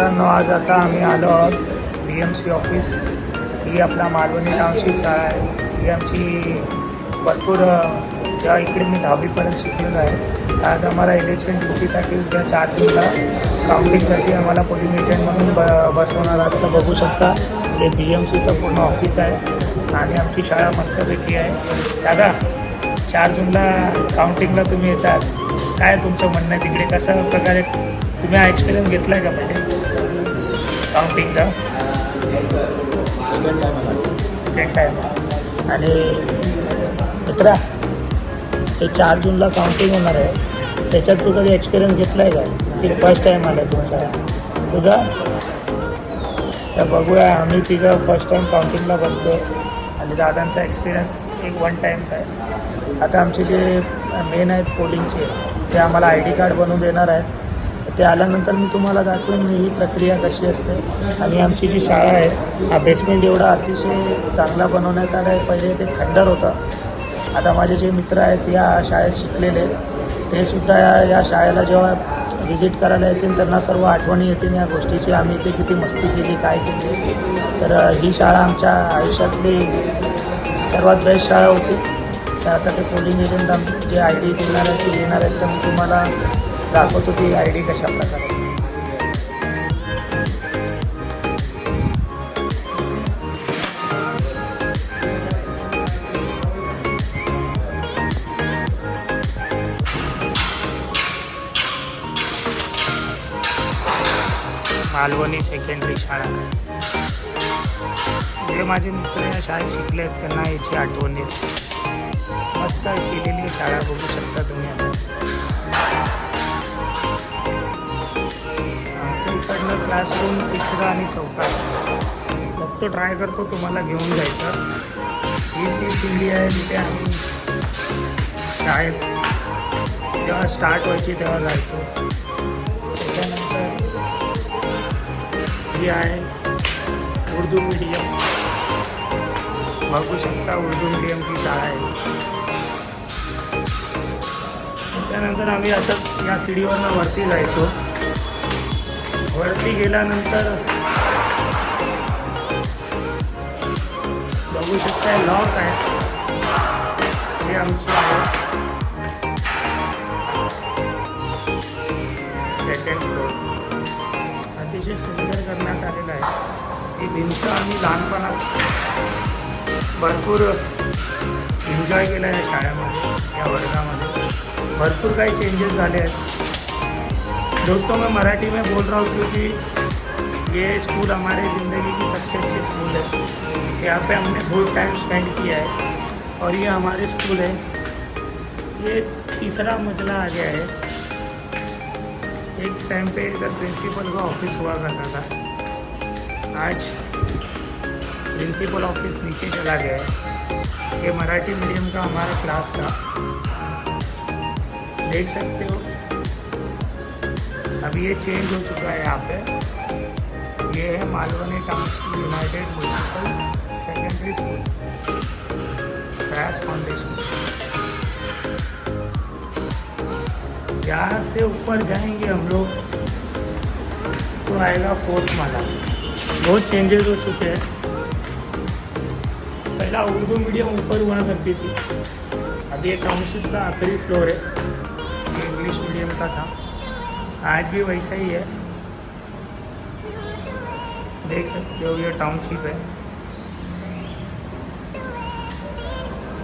मित्रांनो, आज आता आम्ही आलो आहोत BMC ऑफिस. ही आपला मालवणी टाउनशिप शाळा आहे. ही आमची भरपूर जेव्हा इकडे मी 10वीपर्यंत शिकलेलो आहे. आज आम्हाला इलेक्शन ड्युटीसाठी उद्या 4 जूनला काउंटिंगसाठी आम्हाला पोलिंग एजंट म्हणून बसवणार आहात. तर बघू शकता हे BMCचं पूर्ण ऑफिस आहे आणि आमची शाळा मस्तपैकी आहे. दादा, 4 जूनला काउंटिंगला तुम्ही येतात, काय तुमचं म्हणणं आहे तिकडे? कशा प्रकारे तुम्ही हा एक्सपिरियन्स घेतला आहे का म्हणजे काउंटिंगचा? Second time. आणि मित्रा, हे 4 जूनला काउंटिंग होणार आहे, त्याच्यात तू कधी एक्सपिरियन्स घेतला आहे का की फर्स्ट टाईम आला आहे तुमचा तुझा? तर बघूया, आम्ही तिघं फर्स्ट टाईम काउंटिंगला बसतो आणि दादांचा एक्सपिरियन्स एक 1 टाईम्स आहे. आता आमचे जे मेन आहेत पोलिंगचे, ते आम्हाला ID कार्ड बनवून देणार आहेत. ते आल्यानंतर मी तुम्हाला दाखवेन ही प्रक्रिया कशी असते. आणि आमची जी शाळा आहे, हा बेसमेंट एवढा अतिशय चांगला बनवण्यात आला आहे. पहिले ते खंडर होतं. आता माझे जे मित्र आहेत या शाळेत शिकलेले, ते सुद्धा या शाळेला जेव्हा व्हिजिट करायला येतील त्यांना सर्व आठवणी येतील या गोष्टीची. आम्ही इथे किती मस्ती केली, काय केली. तर ही शाळा आमच्या आयुष्यातली सर्वात बेस्ट शाळा होती. तर आता ते पोलिंग एजंट जे ID देणार आहेत ते येणार आहेत, तर मी तुम्हाला दाखवतो ती ID कशा प्रकारे. मालवणी सेकंडरी शाळा. जे माझे मित्र या शाळेत शिकले आहेत त्यांना याची आठवण येते. मस्त केलेली शाळा बघू शकता तुम्ही. आता आमच्या इकडनं क्लासरूम 3रा आणि 4था बघतो, ट्राय करतो तुम्हाला घेऊन जायचं. ही ती शिंदी आहे तिथे आम्ही शाळेत जेव्हा स्टार्ट व्हायची तेव्हा जायचो. त्याच्यानंतर ही आहे उर्दू मीडियम. बघू शकता उर्दू मीडियमची शाळा आहे. त्याच्यानंतर आम्ही असंच या सीडीवरनं वरती जायचो. वरती गेल्यानंतर बघू शकता लॉक आहे, हे आमची आहे सेकंड फ्लोर. अतिशय सुंदर करण्यात आलेलं आहे. ही भिंत आम्ही लहानपणात भरपूर एन्जॉय केला या शाळेमध्ये. या वर्गामध्ये भरपूर काही चेंजेस झाले हैं। दोस्तों, मैं मराठी में बोल रहा हूँ क्योंकि ये स्कूल हमारे ज़िंदगी की सबसे अच्छी स्कूल है। यहाँ पे हमने बहुत टाइम स्पेंड किया है और ये हमारे स्कूल है। ये तीसरा मंजिला आ गया है। एक टाइम पे इधर प्रिंसिपल का ऑफिस हुआ करता था, आज प्रिंसिपल ऑफिस नीचे चला गया है। ये मराठी मीडियम का हमारा क्लास था, देख सकते हो। अभी ये चेंज हो चुका है। यहाँ पे ये है Malvani township United municipal secondary school, प्रयास फाउंडेशन। यहाँ से ऊपर जाएंगे हम लोग तो आएगा 4th माला। बहुत चेंजेस हो चुके हैं। पहला उर्दू मीडियम ऊपर हुआ करती थी, अभी ये टाउनशिप का आखिरी फ्लोर है। ये इंग्लिश मीडियम का था, आज भी वैसा ही है। देख सकते हो ये टाउनशिप है।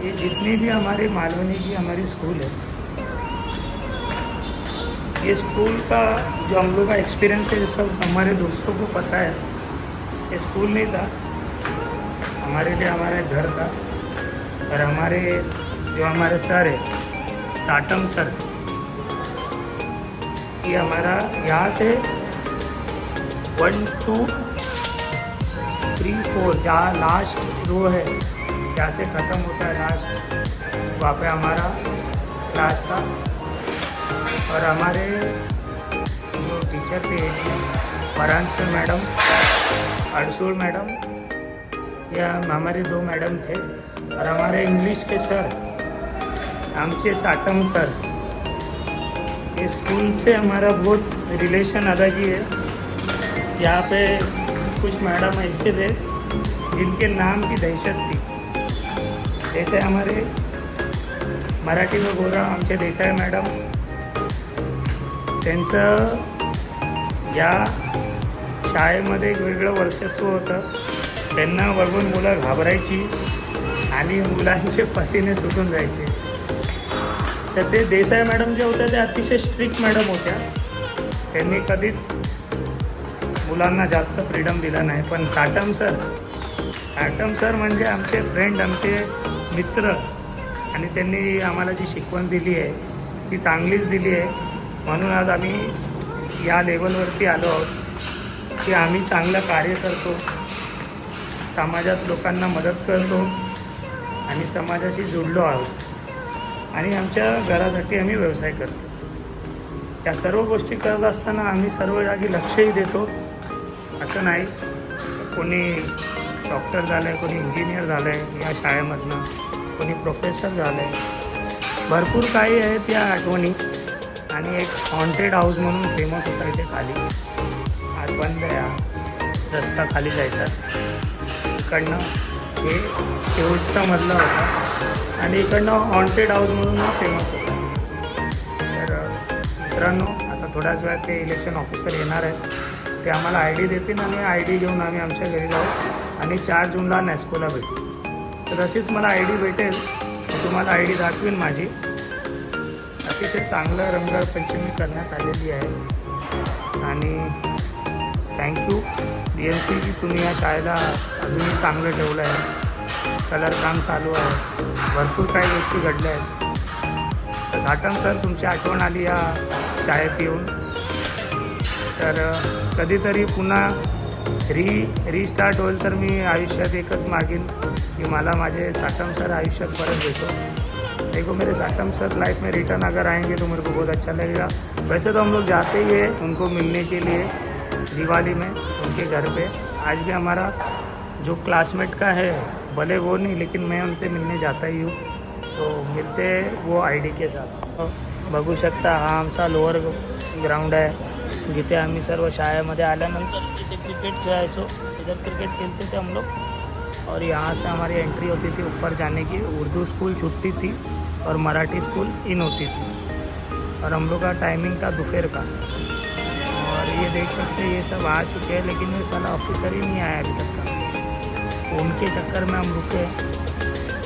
ये जितनी भी हमारे मालवनी की हमारी स्कूल है, ये स्कूल का जो हम लोग का एक्सपीरियंस है सब हमारे दोस्तों को पता है। ये स्कूल नहीं था हमारे लिए, हमारा घर था। और हमारे जो हमारे सर है साटम सर, ये हमारा यहाँ से 1 2 3 4 जहाँ लास्ट रो है, जहाँ से ख़त्म होता है लास्ट, वहाँ पे हमारा क्लास था। और हमारे जो टीचर थे परांजकर मैडम, अड़सूल मैडम, या हमारे 2 मैडम थे। और हमारे इंग्लिश के सर आमचे साटम सर। इस स्कूल से हमारा बहुत रिलेशन अलग ही है। यहाँ पे कुछ मैडम ऐसे थे जिनके नाम की दहशत थी. जैसे हमारे मराठी व गोरा आमचे देसाई मॅडम, त्यांचं या शाळेमध्ये एक वेगळं वर्चस्व होतं. त्यांना बघून मुलं घाबरायची आणि मुलांचे पसीने सुटून जायचे. तर ते देसाई मॅडम जे होत्या त्या अतिशय स्ट्रिक्ट मॅडम होत्या. त्यांनी कधीच मुलांना जास्त फ्रीडम दिला नाही. पण काटम सर म्हणजे आमचे फ्रेंड, आमचे मित्र, आणि त्यांनी आम्हाला जी शिकवण दिली आहे ती चांगलीच दिली आहे. म्हणून आज आम्ही या लेवलवरती आलो आहोत की आम्ही चांगलं कार्य करतो, समाजात लोकांना मदत करतो आणि समाजाशी जोडलो आहोत आणि आमच्या घरासाठी आम्ही व्यवसाय करतो. या सर्व गोष्टी करत असताना आम्ही सर्व जागी लक्षही देतो. असं नाही कोणी डॉक्टर झालं आहे, कोणी इंजिनियर झालं आहे या शाळेमधनं, कोणी प्रोफेसर झालं आहे, भरपूर काही आहेत या आठवणी. आणि एक हॉन्टेड हाऊस म्हणून फेमस होता इथे खाली, आज बंद आहे. हा रस्ता खाली जायचा, इकडनं हे शेवटचा मधला होता आणि इकडनं हॉन्टेड हाऊस म्हणून हा फेमस होता. तर मित्रांनो, आता थोड्याच वेळात ते इलेक्शन ऑफिसर येणार आहेत. ते आम्हाला ID देतील आणि ID घेऊन आम्ही आमच्या घरी जाऊ आणि 4 जूनला नॅस्कोला भेटू. तर अशीच मला ID भेटेल, मी तुम्हाला ID दाखवीन माझी. अतिशय चांगलं रंगपंचमी करण्यात आलेली आहे आणि थँक्यू BNC की तुम्ही या शाळेला अजूनही चांगलं ठेवलं आहे. कलर काम चालू आहे, भरपूर काही गोष्टी घडल्या आहेत. तर साटम सर, तुमची आठवण आली या शाळेत येऊन. तर कधीतरी पुन्हा रिस्टार्ट होईल तर मी आयुष्यात एकच मागीन कि मला माझे साटम सर आयुष्यात परत भेटो. देखो मेरे साटम सर लाइफ में रिटर्न अगर आएंगे तो मेरे को बहुत अच्छा लगेगा. वैसे तो हम लोग जाते ही हैं उनको मिलने के लिए दिवाली में उनके घर पे. आज भी हमारा जो क्लासमेट का है, भले वो नहीं लेकिन मैं उनसे मिलने जाता ही हूँ. तो मिलते वो ID के साथ. बघू शकता हा आमचा लोअर ग्राउंड आहे, जिथे आम्ही सर्व शाळेमध्ये आल्यानंतर तिथे क्रिकेट खेळायचो. इधर क्रिकेट खेलते थे हम लोग और यहाँ से हमारी एंट्री होती थी ऊपर जाने की. उर्दू स्कूल छुट्टी थी और मराठी स्कूल इन होती थी और हम लोग का टाइमिंग था दोपहर का. और ये देख सकते हैं ये सब आ चुके हैं, लेकिन ये साला ऑफिसर ही नहीं आया अभी तक का. तो उनके चक्कर में हम रुके.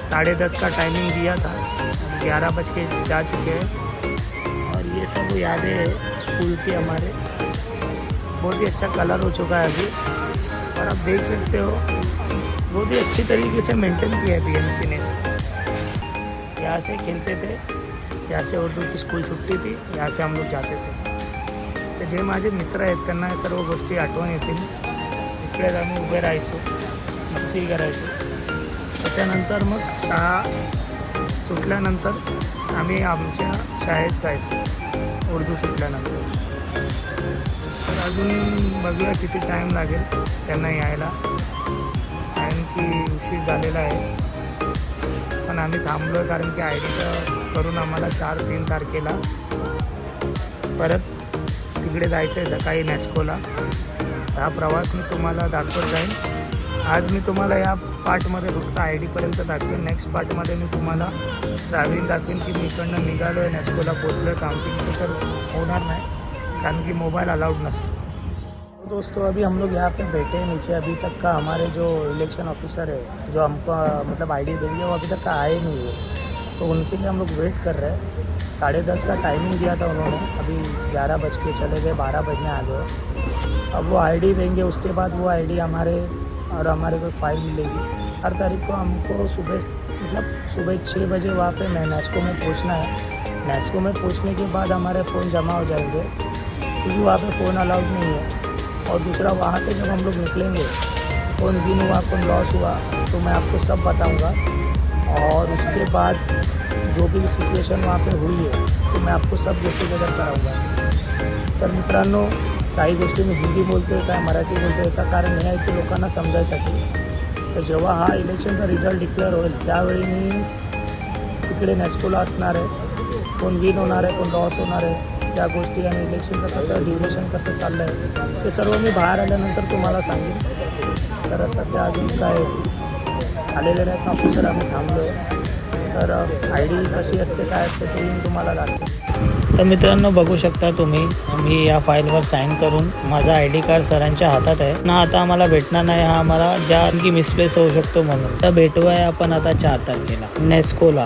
10:30 का टाइमिंग दिया था, 11 बज के जा चुके हैं. और ये सब यादें स्कूल की हमारे. बहुत ही अच्छा कलर हो चुका है अभी और आप देख सकते हो बहुत ही अच्छी तरीके से मेंटेन किया है BNC ने. यहाँ से खेलते थे, यहाँ से उर्दू की स्कूल छुट्टी थी, यहाँ से हम लोग जाते थे. तर जे माझे मित्र आहेत त्यांना या सर्व गोष्टी आठवण येतील. इकडे आम्ही उभे राहायचो, मस्ती करायचो. त्याच्यानंतर मग शाळा सुटल्यानंतर आम्ही आमच्या शाळेत जायचो उर्दू सुटल्यानंतर. तर अजून बघूया किती टाईम लागेल त्यांना यायला, कारण की उशीर झालेला आहे. पण आम्ही थांबलो आहे कारण की ID करून आम्हाला 4-3 तारखेला परत तिकडे जायचं आहे सकाळी नॅस्कोला. हा प्रवास मी तुम्हाला दाखवत जाईन. आज मी तुम्हाला या पार्टमध्ये फक्त ID पर्यंत दाखवेन. नेक्स्ट पार्टमध्ये मी तुम्हाला ट्रॅव्हलिंग दाखवेन की मी इकडनं निघालो आहे, नॅस्कोला पोचलो आहे. काउंटिंगचं तर होणार नाही कारण कि मोबाइल अलाउड नसते. तो दोस्तों, अभी हम लोग यहाँ पे बैठे हैं नीचे. अभी तक का हमारे जो इलेक्शन ऑफिसर है जो हमको मतलब ID देंगे वो अभी तक का आए नहीं है. तो उनके लिए हम लोग वेट कर रहे हैं. 10:30 का टाइमिंग दिया था उन्होंने, अभी 11 बज के चले गए, 12 बजने आ गए. अब वो ID देंगे, उसके बाद वो ID हमारे और हमारे को फाइल मिलेगी. 4 तारीख को हमको सुबह 6 बजे वहाँ पे नैस्को में पहुँचना है. नैस्को में पहुँचने के बाद हमारे फ़ोन जमा हो जाएंगे क्योंकि वहाँ पे फ़ोन अलाउड नहीं है. और दूसरा, वहाँ से जब हम लोग निकलेंगे, कौन विन हुआ कौन लॉस हुआ तो मैं आपको सब बताऊँगा. और उसके बाद जो भी सिचुएशन वहाँ पे हुई है तो मैं आपको सब गेट टुगेदर कराऊँगा. तर मित्रांनो, काही गोष्टी मी हिंदी बोलतो आहे, काय मराठी बोलतो आहे, याचं कारण हे आहे की लोकांना समजायसाठी. तर जेव्हा हा इलेक्शनचा रिझल्ट डिक्लेअर होईल त्यावेळी मी तिकडे नॅस्कोला असणार आहे. कोण विन होणार आहे कोण लॉस होणार आहे त्या गोष्टी आणि इलेक्शनचं कसं ड्युरेशन कसं चाललं आहे ते सर्व मी बाहेर आल्यानंतर तुम्हाला सांगेन. तर सध्या अजून काय आलेले नाहीत ऑफिसर, आम्ही थांबलो. तर आय डी कशी असते काय असते ते मी तुम्हाला दाखवेन. तर मित्रांनो बघू शकता तुम्ही, मी या फाईलवर साईन करून माझा आय डी कार्ड सरांच्या हातात आहे ना. आता आम्हाला भेटणार नाही हा आम्हाला, ज्या की मिसप्लेस होऊ शकतो म्हणून. तर भेटूया आपण आता 4 तारखेला नेस्कोला.